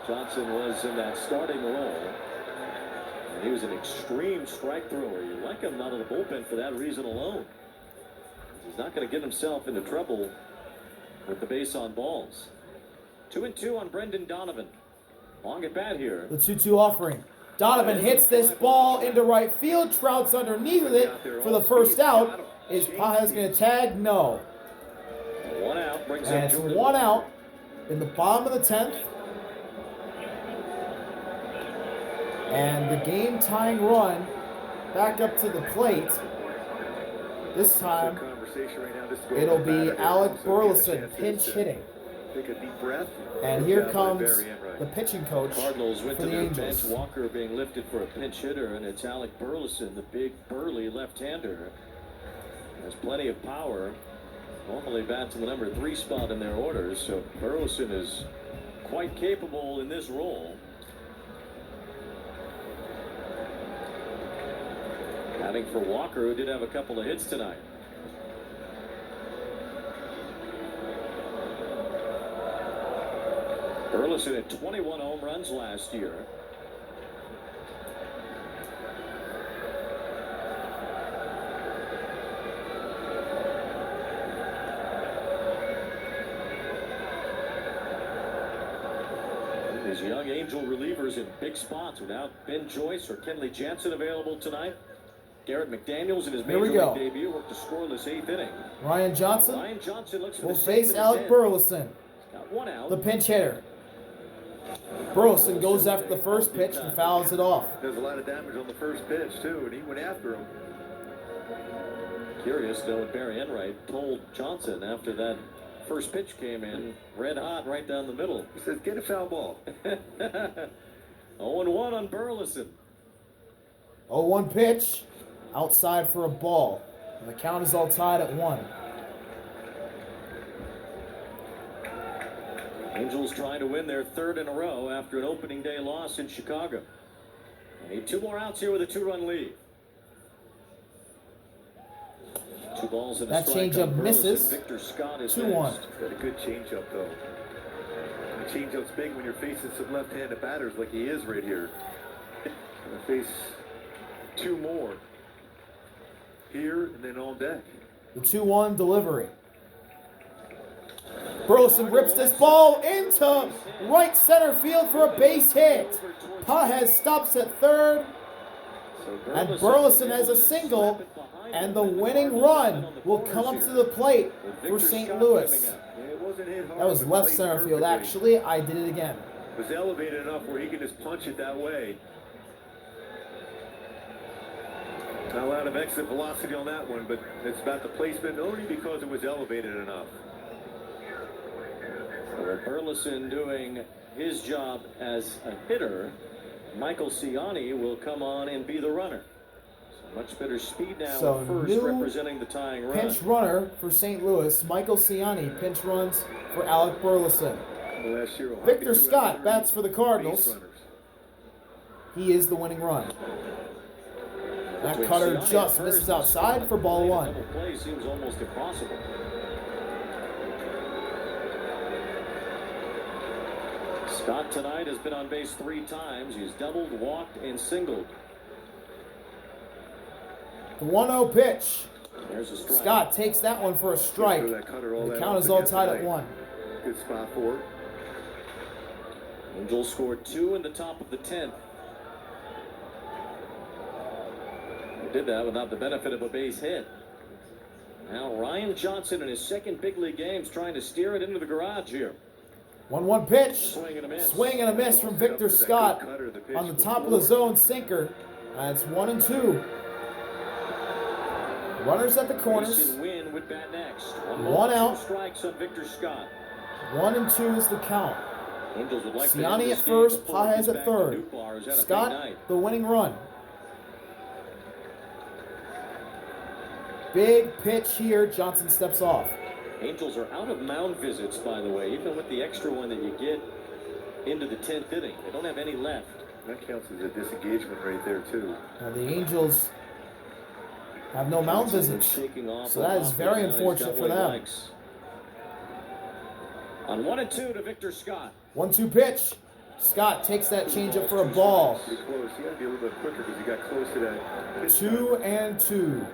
Speaker 3: Johnson was in that starting role. And he was an extreme strike thrower. You like him out of the bullpen for that reason alone. He's not going to get himself into trouble with the base on balls. 2-2 on Brendan Donovan. Long at bat here.
Speaker 1: The 2-2 offering. Donovan hits this ball into right field. Trout's underneath it for the first out. Is Pajes going to tag? No.
Speaker 3: 1 out brings
Speaker 1: And
Speaker 3: up
Speaker 1: it's
Speaker 3: Jordan
Speaker 1: 1
Speaker 3: Walker.
Speaker 1: out in the bottom of the 10th. And the game tying run back up to the plate. This time
Speaker 2: Conversation right now, just to go
Speaker 1: it'll
Speaker 2: over the
Speaker 1: be
Speaker 2: batter,
Speaker 1: Alec
Speaker 2: also get a
Speaker 1: Burleson
Speaker 2: chance
Speaker 1: pinch
Speaker 2: to
Speaker 1: hitting.
Speaker 2: Take a deep breath.
Speaker 1: And here
Speaker 2: Yeah,
Speaker 1: comes
Speaker 2: very end right.
Speaker 1: the pitching coach
Speaker 3: Cardinals
Speaker 1: for
Speaker 3: went to
Speaker 1: the
Speaker 3: their bench.
Speaker 1: Angels.
Speaker 3: Walker being lifted for a pinch hitter, and it's Alec Burleson, the big burly left-hander. Has plenty of power. Normally bats in the number 3 spot in their orders, so Burleson is quite capable in this role. Batting for Walker, who did have a couple of hits tonight. Burleson had 21 home runs last year. These young Angel relievers in big spots without Ben Joyce or Kenley Jansen available tonight. Garrett McDaniels in his
Speaker 1: Here we
Speaker 3: major
Speaker 1: go.
Speaker 3: league debut worked a scoreless 8th inning.
Speaker 1: Ryan Johnson
Speaker 3: Ryan Johnson looks for
Speaker 1: will
Speaker 3: the
Speaker 1: face
Speaker 3: save in
Speaker 1: Alec
Speaker 3: his
Speaker 1: Burleson,
Speaker 3: He's got one out.
Speaker 1: the pinch hitter. Burleson goes after the first pitch and fouls it off.
Speaker 2: Does a lot of damage on the first pitch, too, and he went after him.
Speaker 3: Curious, though, what Barry Enright told Johnson after that first pitch came in, red hot right down the middle.
Speaker 2: He says, get a foul ball.
Speaker 3: 0-1 on Burleson.
Speaker 1: 0-1 pitch, outside for a ball. And the count is all tied at 1.
Speaker 3: Angels trying to win their 3rd in a row after an opening day loss in Chicago. They need 2 more outs here with a 2-run lead. 2 balls and a
Speaker 1: That
Speaker 3: strike
Speaker 1: changeup
Speaker 3: on Burleson.
Speaker 1: misses.
Speaker 3: Victor Scott is
Speaker 1: 2-1.
Speaker 3: next.
Speaker 2: Got a good changeup, though. The changeup's big when you're facing some left-handed batters like he is right here. Gonna face 2 more here and then on deck.
Speaker 1: The 2-1 delivery. Burleson rips this ball into right center field for a base hit. Pajes stops at third, and Burleson has a single, and the winning run will come up to the plate for St. Louis.
Speaker 2: It wasn't hit hard,
Speaker 1: That was
Speaker 2: but
Speaker 1: left
Speaker 2: played
Speaker 1: center field,
Speaker 2: perfectly.
Speaker 1: actually. I did it again.
Speaker 2: It was elevated enough where he could just punch it that way. Not a lot of exit velocity on that one, but it's about the placement only because it was elevated enough.
Speaker 3: So Burleson doing his job as a hitter. Michael Ciani will come on and be the runner. So much better speed now
Speaker 1: So
Speaker 3: at first,
Speaker 1: new
Speaker 3: representing the tying run.
Speaker 1: Pinch runner for St. Louis, Michael Ciani. Pinch runs for Alec Burleson.
Speaker 2: Last year,
Speaker 1: Victor Scott bats for the Cardinals.
Speaker 2: base runners.
Speaker 1: He is the winning run. That
Speaker 3: Between
Speaker 1: cutter
Speaker 3: Ciani
Speaker 1: just
Speaker 3: at
Speaker 1: misses
Speaker 3: first,
Speaker 1: outside for ball
Speaker 3: playing a
Speaker 1: 1.
Speaker 3: double play seems almost impossible. Scott tonight has been on base 3 times. He's doubled, walked, and singled.
Speaker 1: The 1-0 pitch.
Speaker 3: There's a strike.
Speaker 1: Scott takes that one for a strike.
Speaker 2: Throw that cutter all
Speaker 1: The
Speaker 2: that
Speaker 1: count
Speaker 2: off
Speaker 1: is all
Speaker 2: again
Speaker 1: tied at
Speaker 2: tonight.
Speaker 1: 1.
Speaker 2: Good spot for it.
Speaker 3: Angels scored 2 in the top of the 10th. They did that without the benefit of a base hit. Now Ryan Johnson in his 2nd big league game is trying to steer it into the garage here.
Speaker 1: 1-1 pitch.
Speaker 3: Swing and a miss.
Speaker 1: Swing and a miss from Victor Scott on the top of the zone sinker. It's 1-2. Runners at the corners.
Speaker 3: Mason Wynn would bat next.
Speaker 1: One out.
Speaker 3: 2 strikes on Victor Scott.
Speaker 1: 1-2 is the count.
Speaker 3: Angels would like to end
Speaker 1: Ciani
Speaker 3: this
Speaker 1: at
Speaker 3: game
Speaker 1: first,
Speaker 3: before it
Speaker 1: Pajes
Speaker 3: gets
Speaker 1: at
Speaker 3: back to
Speaker 1: third.
Speaker 3: Newbar, who's had a big
Speaker 1: Scott,
Speaker 3: night.
Speaker 1: the winning run. Big pitch here. Johnson steps off.
Speaker 3: Angels are out of mound visits, by the way, even with the extra one that you get into the 10th inning. They don't have any left.
Speaker 2: That counts as a disengagement right there, too.
Speaker 1: Now the Angels have no mound visits.
Speaker 3: Shaking off
Speaker 1: So that is very
Speaker 3: Now he's
Speaker 1: unfortunate
Speaker 3: got
Speaker 1: for
Speaker 3: what he
Speaker 1: them.
Speaker 3: likes. On 1-2 to Victor Scott.
Speaker 1: 1-2 pitch. Scott takes that changeup for a ball.
Speaker 2: Pretty close. You got to be a little bit quicker because he got close to that. pitch
Speaker 1: 2-2.
Speaker 2: So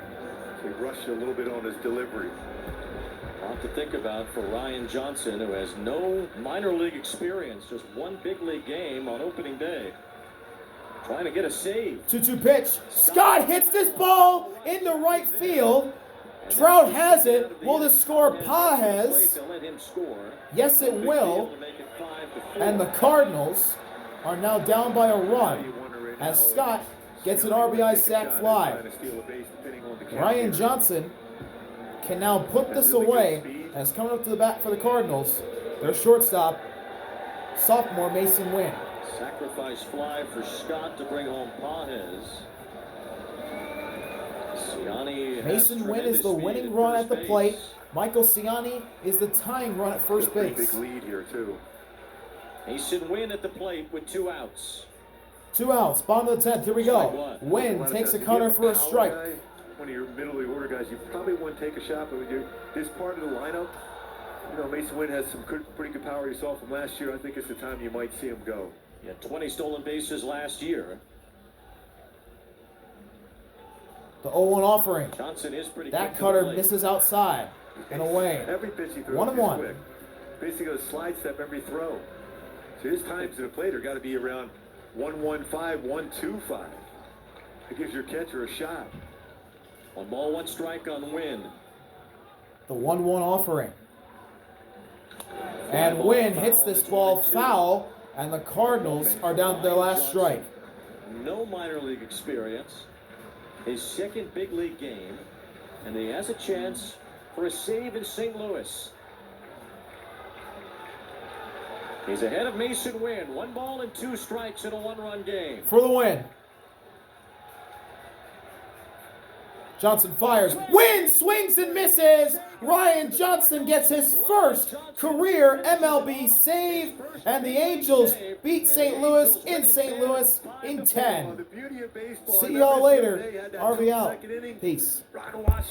Speaker 2: he rushed a little bit on his delivery.
Speaker 3: A lot to think about for Ryan Johnson, who has no minor league experience, just 1 big league game on opening day. Trying to get a save.
Speaker 1: 2-2 pitch. Scott hits this ball into right field. Trout has it. Will the score Pajes?
Speaker 3: To let him score.
Speaker 1: Yes, it will.
Speaker 3: To make it 5-4.
Speaker 1: And the Cardinals are now down by a run as Scott gets an RBI sac fly. Ryan Johnson can now put this away as coming up to the bat for the Cardinals. Their shortstop, sophomore Mason Wynn.
Speaker 3: Sacrifice fly for Scott to bring home Pajes. Ciani has
Speaker 1: Mason Wynn is
Speaker 3: tremendous
Speaker 1: the
Speaker 3: speed
Speaker 1: winning
Speaker 3: at
Speaker 1: run
Speaker 3: first
Speaker 1: at the
Speaker 3: base.
Speaker 1: plate. Michael Ciani is the tying run at first base.
Speaker 2: Big lead here, too.
Speaker 3: Mason Wynn at the plate with 2 outs.
Speaker 1: 2 outs, bottom of the 10th. Here we go.
Speaker 3: Strike 1.
Speaker 1: Wynn takes a cutter for a strike.
Speaker 2: One of your middle of the order guys, you probably wouldn't take a shot, but when you're this part of the lineup, you know, Mason Wynn has some pretty good power. You saw from last year. I think it's the time you might see him go.
Speaker 3: He had 20 stolen bases last year.
Speaker 1: The 0-1 offering.
Speaker 3: Johnson is pretty
Speaker 1: That
Speaker 3: quick to the
Speaker 1: cutter
Speaker 3: plate.
Speaker 1: misses outside and away.
Speaker 2: Every pitch he throws
Speaker 1: 1-1.
Speaker 2: is quick. Basically a slide step every throw. So his times to the plate are got to be around 1-1-5, 1-2-5. It gives your catcher a shot.
Speaker 3: 1 ball, 1 strike on Wynn.
Speaker 1: The 1-1 offering. And Wynn hits this ball foul, and the Cardinals are down to their last strike.
Speaker 3: No minor league experience. His second big league game. And he has a chance for a save in St. Louis. He's ahead of Mason Wynn. 1 ball and 2 strikes in a 1-run game.
Speaker 1: For the win. Johnson fires. Wynn swings and misses. Ryan Johnson gets his first career MLB save, and the Angels beat St. Louis in St. Louis in 10. See y'all later. RBI out. Peace.